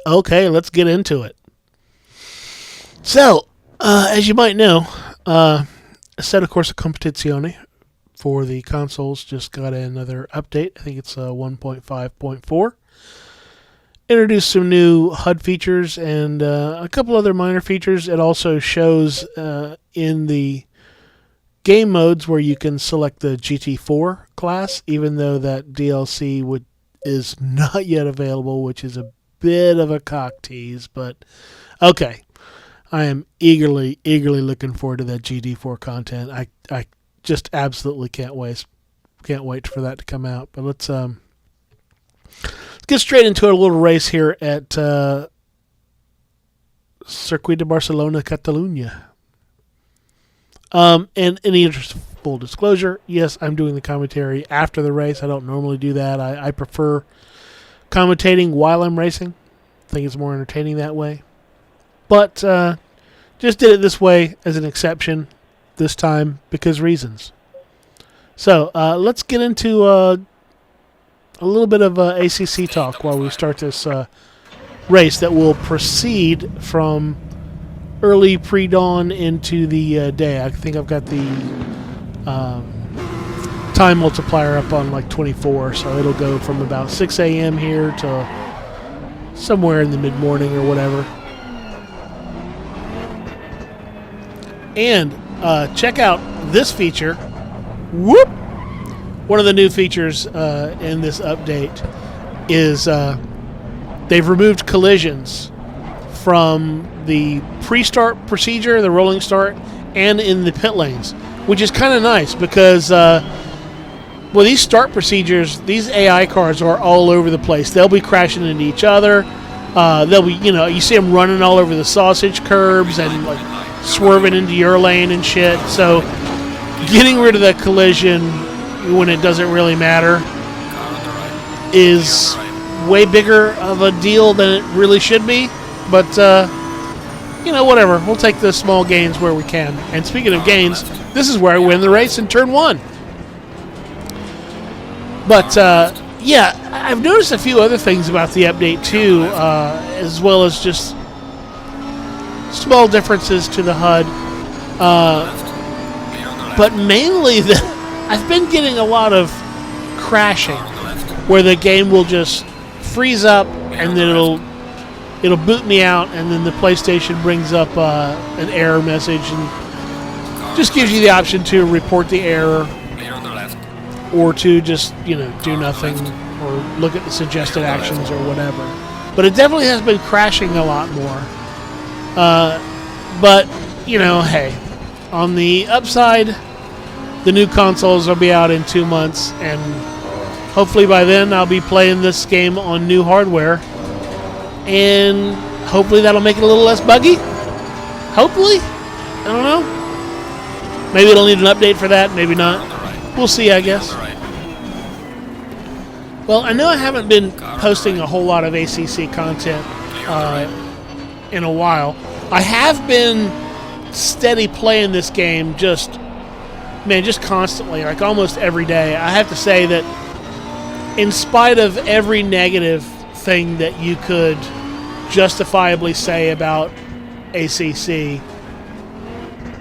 Okay, let's get into it. So, as you might know, Assetto Corsa Competizione for the consoles just got another update. I think it's 1.5.4. Introduced some new HUD features and a couple other minor features. It also shows in the game modes where you can select the GT4 class, even though that DLC is not yet available, which is a bit of a cock tease. But okay, I am eagerly looking forward to that GT4 content. I just absolutely can't wait for that to come out. But let's get straight into a little race here at Circuit de Barcelona, Catalunya. And in the interest of full disclosure, yes, I'm doing the commentary after the race. I don't normally do that. I prefer commentating while I'm racing. I think it's more entertaining that way. But just did it this way as an exception this time because reasons. So let's get into a little bit of ACC talk while we start this race that will proceed from early pre-dawn into the day. I think I've got the time multiplier up on like 24, so it'll go from about 6 a.m. here to somewhere in the mid-morning or whatever. And check out this feature. Whoop! One of the new features in this update is they've removed collisions from the pre-start procedure, the rolling start, and in the pit lanes, which is kind of nice because, these start procedures, these AI cars are all over the place. They'll be crashing into each other. They'll be, you see them running all over the sausage curbs and like swerving into your lane and shit. So getting rid of that collision when it doesn't really matter is way bigger of a deal than it really should be. But, whatever. We'll take the small gains where we can. And speaking of gains, this is where I win the race in turn 1. But, I've noticed a few other things about the update, too, as well as just small differences to the HUD. But mainly, I've been getting a lot of crashing, where the game will just freeze up, and then it'll boot me out, and then the PlayStation brings up an error message and just gives you the option to report the error or to just, do nothing or look at the suggested actions or whatever. But it definitely has been crashing a lot more. But, hey, on the upside, the new consoles will be out in 2 months, and hopefully by then I'll be playing this game on new hardware. And hopefully that'll make it a little less buggy. Hopefully. I don't know. Maybe it'll need an update for that. Maybe not. We'll see, I guess. Well, I know I haven't been posting a whole lot of ACC content in a while. I have been steady playing this game just constantly, like almost every day. I have to say that in spite of every negative thing that you could justifiably say about ACC,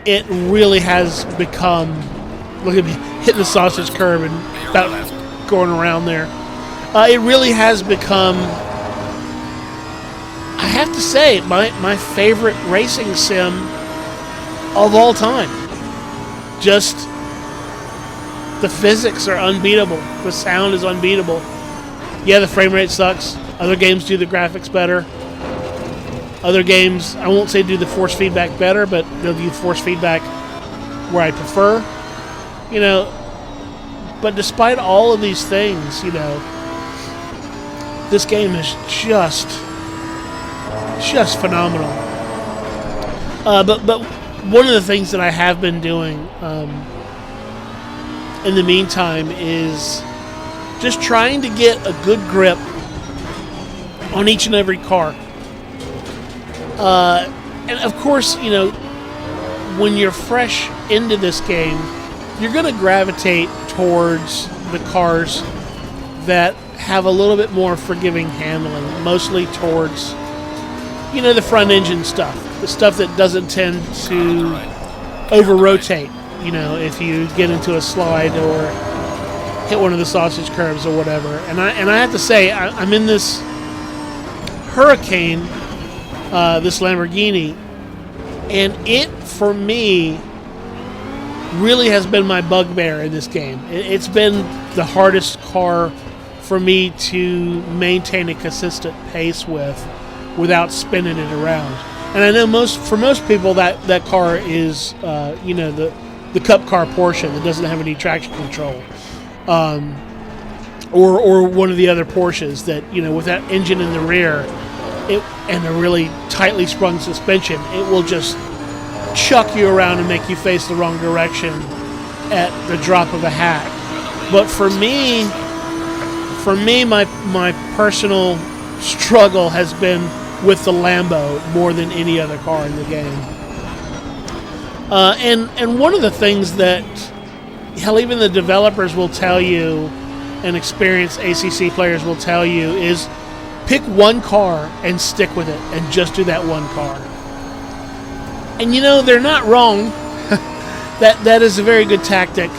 it really has become, look at me hitting the sausage curb and about going around there. It really has become, I have to say, my favorite racing sim of all time. Just the physics are unbeatable. The sound is unbeatable. Yeah, the frame rate sucks. Other games do the graphics better. Other games, I won't say do the force feedback better, but they'll do force feedback where I prefer. But despite all of these things, this game is just phenomenal. But one of the things that I have been doing in the meantime is just trying to get a good grip on each and every car. And of course, when you're fresh into this game, you're going to gravitate towards the cars that have a little bit more forgiving handling, mostly towards you know, the front engine stuff, the stuff that doesn't tend to over-rotate, you know, if you get into a slide or hit one of the sausage curves or whatever. And I have to say, I'm in this Huracàn, this Lamborghini, and it, for me, really has been my bugbear in this game. It's been the hardest car for me to maintain a consistent pace with without spinning it around. And I know for most people that car is you know, the cup car Porsche that doesn't have any traction control, or one of the other Porsches that, you know, with that engine in the rear, and a really tightly sprung suspension, it will just chuck you around and make you face the wrong direction at the drop of a hat. But for me, my personal struggle has been with the Lambo more than any other car in the game. And one of the things that, hell, even the developers will tell you, and experienced ACC players will tell you, is pick one car and stick with it, and just do that one car. And you know, they're not wrong. That is a very good tactic,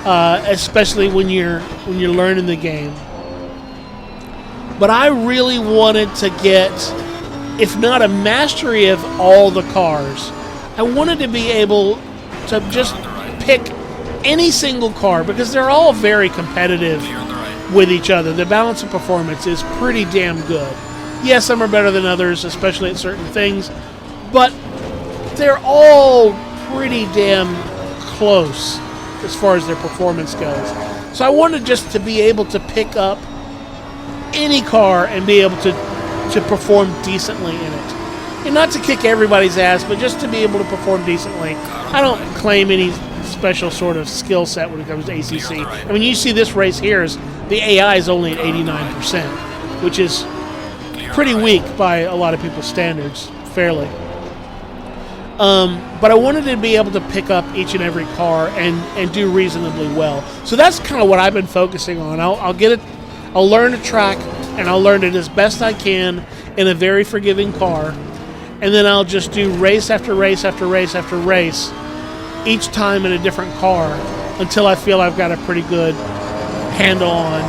especially when you're learning the game. But I really wanted to get, if not a mastery of all the cars, I wanted to be able to just pick any single car, because they're all very competitive with each other. The balance of performance is pretty damn good. Yes, some are better than others, especially at certain things, but they're all pretty damn close as far as their performance goes. So I wanted just to be able to pick up any car and be able to perform decently in it. And not to kick everybody's ass, but just to be able to perform decently. I don't claim any special sort of skill set when it comes to ACC. I mean, you see this race here, the AI is only at 89%, which is pretty weak by a lot of people's standards, fairly. But I wanted to be able to pick up each and every car and do reasonably well. So that's kind of what I've been focusing on. I'll learn a track, and I'll learn it as best I can in a very forgiving car, and then I'll just do race after race after race after race, each time in a different car, until I feel I've got a pretty good handle on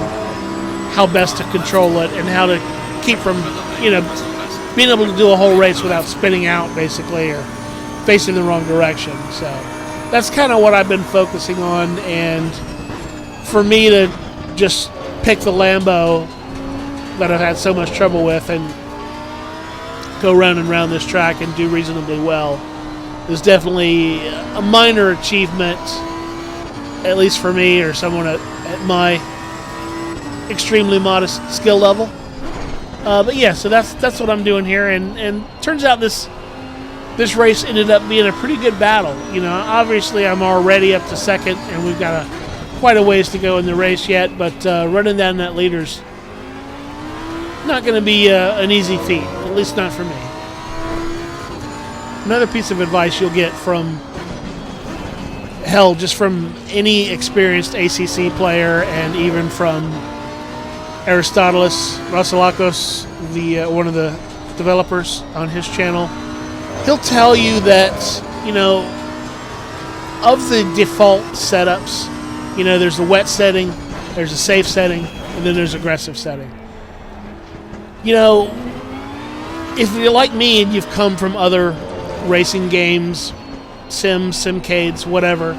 how best to control it and how to keep from, you know, being able to do a whole race without spinning out, basically, or facing the wrong direction. So that's kind of what I've been focusing on, and for me to just pick the Lambo that I've had so much trouble with and go round and round this track and do reasonably well is definitely a minor achievement, at least for me or someone at my extremely modest skill level. But yeah, so that's what I'm doing here, and turns out this race ended up being a pretty good battle. You know, obviously I'm already up to second, and we've got quite a ways to go in the race yet, but running down that leader's not going to be an easy feat, at least not for me. Another piece of advice you'll get from, hell, just from any experienced ACC player, and even from Aristoteles Rassilakos, one of the developers on his channel, he'll tell you that, you know, of the default setups, you know, there's a wet setting, there's a safe setting, and then there's aggressive setting. You know, if you're like me and you've come from other racing games, simcades, whatever,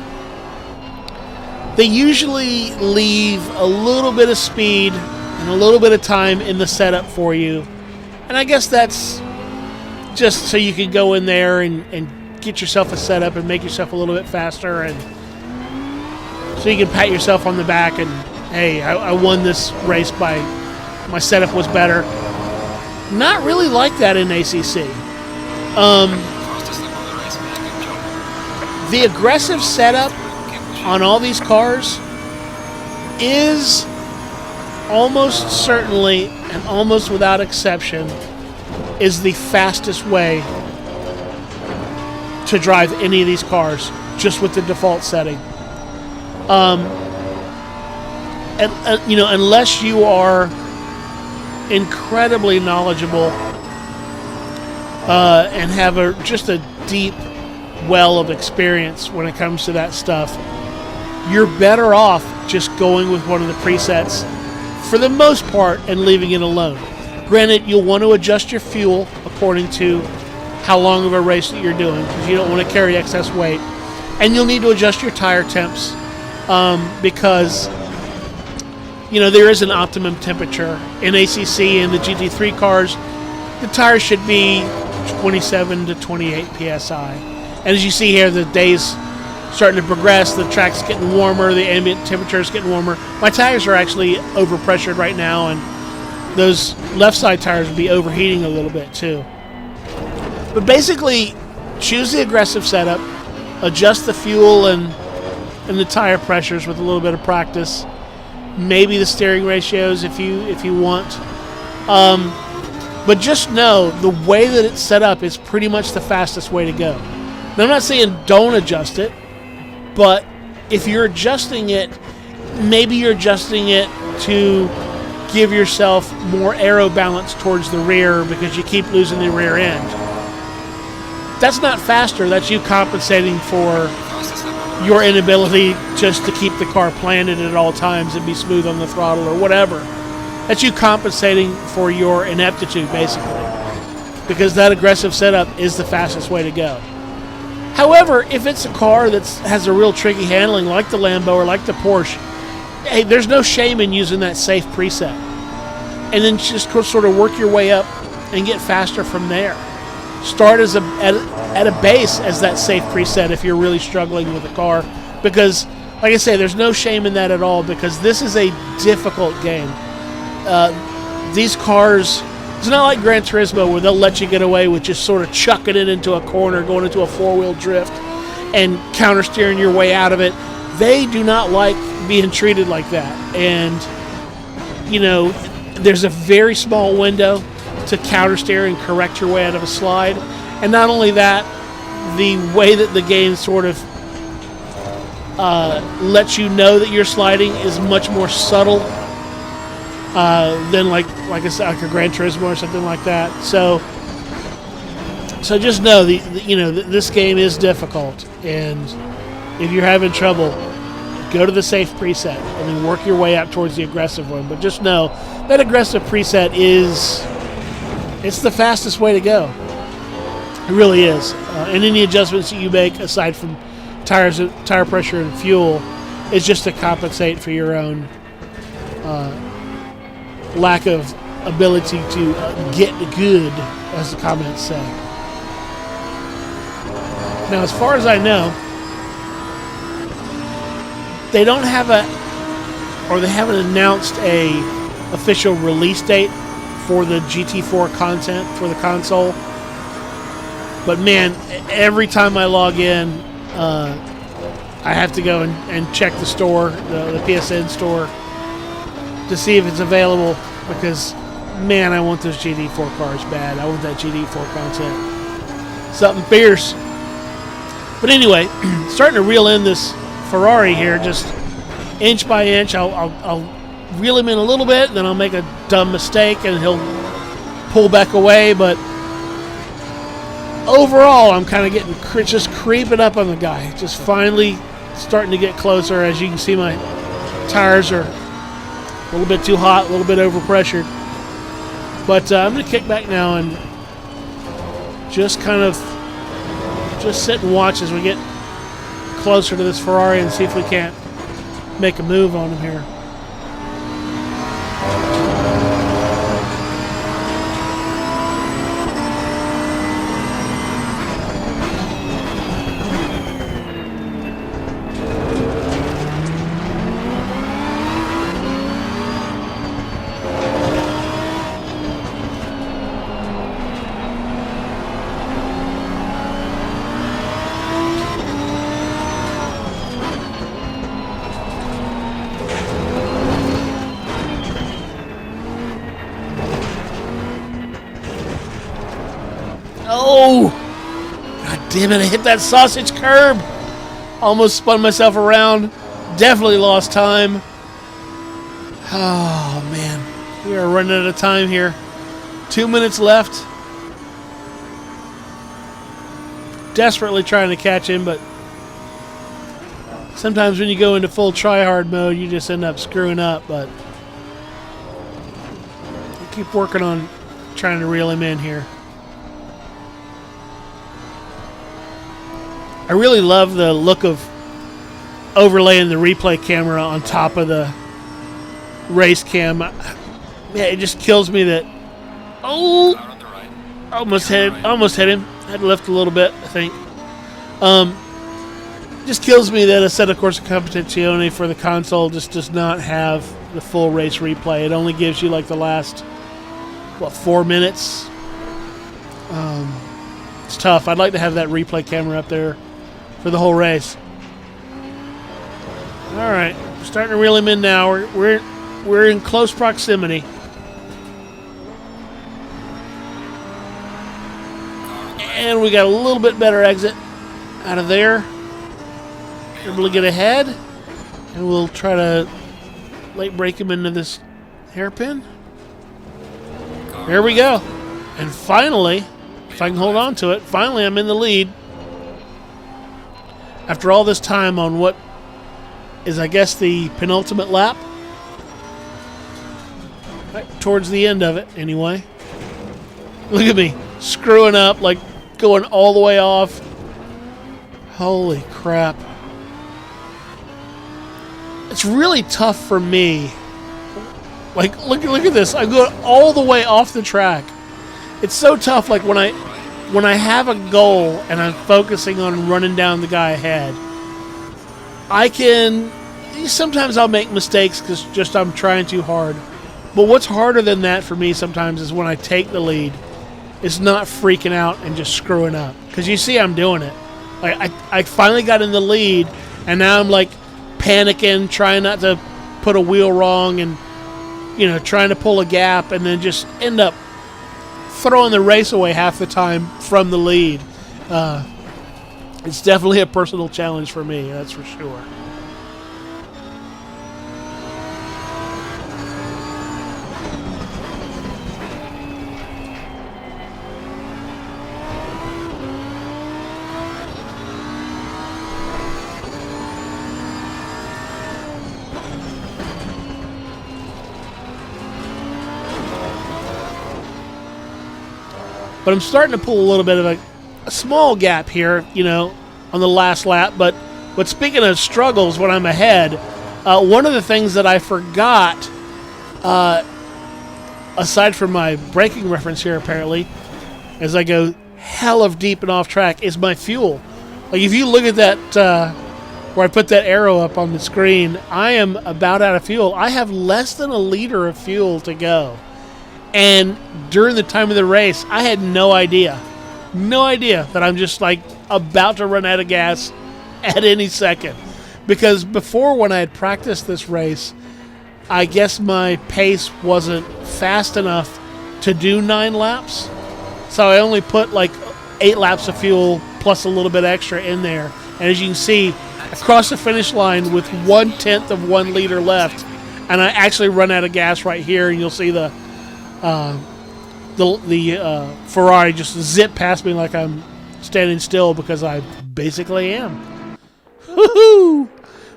they usually leave a little bit of speed and a little bit of time in the setup for you. And I guess that's just so you can go in there and get yourself a setup and make yourself a little bit faster, and so you can pat yourself on the back and, hey, I won this race by my setup was better. Not really like that in ACC. The aggressive setup on all these cars is almost certainly, and almost without exception, is the fastest way to drive any of these cars, just with the default setting. And you know, unless you are incredibly knowledgeable and have just a deep well of experience when it comes to that stuff, you're better off just going with one of the presets for the most part and leaving it alone. Granted, you'll want to adjust your fuel according to how long of a race that you're doing, because you don't want to carry excess weight. And you'll need to adjust your tire temps because there is an optimum temperature. In ACC and the GT3 cars, the tires should be 27 to 28 PSI. And as you see here, the days starting to progress, the track's getting warmer, the ambient temperature is getting warmer. My tires are actually overpressured right now, and those left side tires will be overheating a little bit too. But basically, choose the aggressive setup, adjust the fuel and the tire pressures with a little bit of practice, maybe the steering ratios if you want. But just know the way that it's set up is pretty much the fastest way to go. Now, I'm not saying don't adjust it, but if you're adjusting it, maybe you're adjusting it to give yourself more aero balance towards the rear because you keep losing the rear end. That's not faster. That's you compensating for your inability just to keep the car planted at all times and be smooth on the throttle or whatever. That's you compensating for your ineptitude, basically, because that aggressive setup is the fastest way to go. However, if it's a car that has a real tricky handling like the Lambo or like the Porsche, hey, there's no shame in using that safe preset. And then just sort of work your way up and get faster from there. Start at a base as that safe preset if you're really struggling with the car. Because, like I say, there's no shame in that at all, because this is a difficult game. These cars, it's not like Gran Turismo where they'll let you get away with just sort of chucking it into a corner, going into a four-wheel drift, and counter-steering your way out of it. They do not like being treated like that. And, there's a very small window to counter-steer and correct your way out of a slide. And not only that, the way that the game sort of lets you know that you're sliding is much more subtle than like I said, like a Gran Turismo or something like that. So just know this game is difficult, and if you're having trouble, go to the safe preset and then work your way up towards the aggressive one. But just know that aggressive preset it's the fastest way to go. It really is. And any adjustments that you make aside from tire pressure and fuel is just to compensate for your own lack of ability to get good, as the comments say. Now, as far as I know, they don't have they haven't announced a official release date for the GT4 content for the console. But man, every time I log in, I have to go and check the store, the PSN store, to see if it's available, because man, I want those GT4 cars bad. I want that GT4 content. Something fierce. But anyway, starting to reel in this Ferrari here, just inch by inch. I'll reel him in a little bit, then I'll make a dumb mistake and he'll pull back away. But overall, I'm kind of getting just creeping up on the guy. Just finally starting to get closer. As you can see, my tires are a little bit too hot, a little bit overpressured. But I'm going to kick back now and just kind of sit and watch as we get closer to this Ferrari and see if we can't make a move on him here. Oh! God damn it, I hit that sausage curb! Almost spun myself around. Definitely lost time. Oh, man. We are running out of time here. 2 minutes left. desperately trying to catch him, but sometimes when you go into full try-hard mode, you just end up screwing up, but I keep working on trying to reel him in here. I really love the look of overlaying the replay camera on top of the race cam. Yeah, it just kills me that. Oh, almost hit him. Had to lift a little bit, I think. Just kills me that Assetto Corsa Competizione for the console just does not have the full race replay. It only gives you like the last, what, 4 minutes. It's tough. I'd like to have that replay camera up there for the whole race. All right, starting to reel him in now. We're in close proximity. And we got a little bit better exit out of there. Able to get ahead. And we'll try to late break him into this hairpin. There we go. And finally, if I can hold on to it, finally I'm in the lead. After all this time on what is, I guess, the penultimate lap. Right towards the end of it, anyway. Look at me, screwing up, like going all the way off. Holy crap. It's really tough for me. Like, look at this. I'm going all the way off the track. It's so tough, like when I have a goal and I'm focusing on running down the guy ahead, sometimes I'll make mistakes because just I'm trying too hard. But what's harder than that for me sometimes is when I take the lead, it's not freaking out and just screwing up. Because you see I'm doing it. Like I finally got in the lead, and now I'm like panicking, trying not to put a wheel wrong, and trying to pull a gap, and then just end up throwing the race away half the time from the lead. It's definitely a personal challenge for me, that's for sure. But I'm starting to pull a little bit of a small gap here, on the last lap. But speaking of struggles when I'm ahead, one of the things that I forgot, aside from my braking reference here apparently, as I go hell of deep and off track, is my fuel. Like if you look at that, where I put that arrow up on the screen, I am about out of fuel. I have less than a liter of fuel to go. And during the time of the race, I had no idea that I'm just like about to run out of gas at any second. Because before, when I had practiced this race, I guess my pace wasn't fast enough to do 9 laps. So I only put like 8 laps of fuel plus a little bit extra in there. And as you can see, across the finish line with 1/10 of 1 liter left, and I actually run out of gas right here, and you'll see the Ferrari just zip past me like I'm standing still, because I basically am. Woohoo!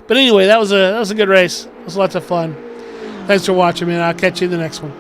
But anyway, that was a good race. It was lots of fun. Thanks for watching, man. I'll catch you in the next one.